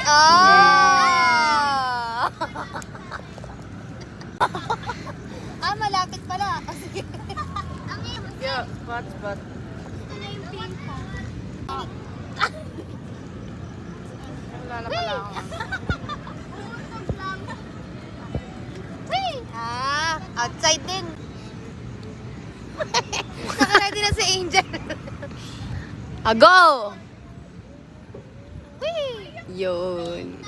Ah! Malapit pala. Sige. Yeah, but. Ito na yung pink ko. Wala na pala ako. Outside din. Nakaready na si Angel. Go! Whee! Yun.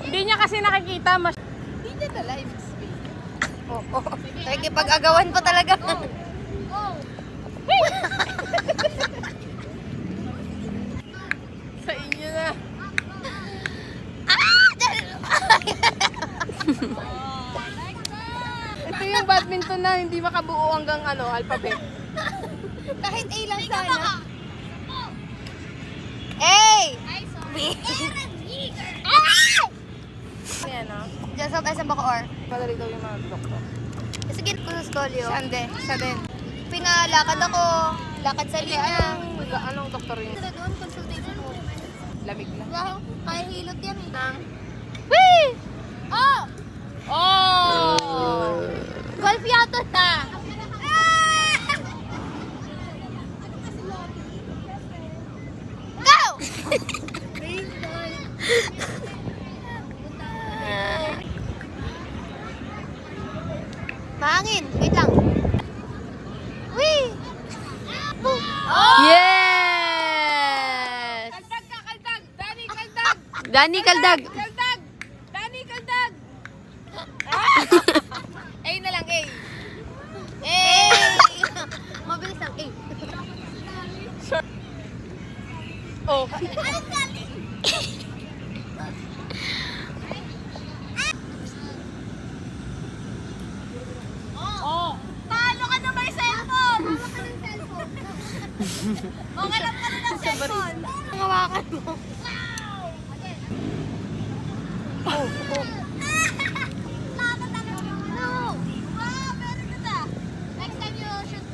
Hindi niya kasi nakikita. Hindi na live stream. Oo. Nakikipag-agawan pa talaga. Sa inyo na. Ito yung badminton na hindi makabuo hanggang alphabet. Kahit A lang sana. A! B! Ayan, no? Diyan sa SM Bacoor. Madali daw yung mga doktor. Sige ko sa Stolyo. Siya din. Pinalakad ako. Lakad sa linya. Anong doktor yun? Ito doon, consultation mo. Lamig na. Wow, kaya hilot yan eh. Whee! Oh! Oh! Golf yata na! Go! Mahangin, wait lang. Wee! Oh! Yes! Kaldag ka, kaldag! Dani, kaldag! Dani Kaldag. Kaldag! Dani, kaldag! A na lang, A. Mabilis lang, eh. Oh. Oh. Talo ka na may cellphone! Talo ka ng cellphone. Mangalap ka na ng cellphone. Hawakan mo. Oh. No. Wow, very good ah. Next time you should.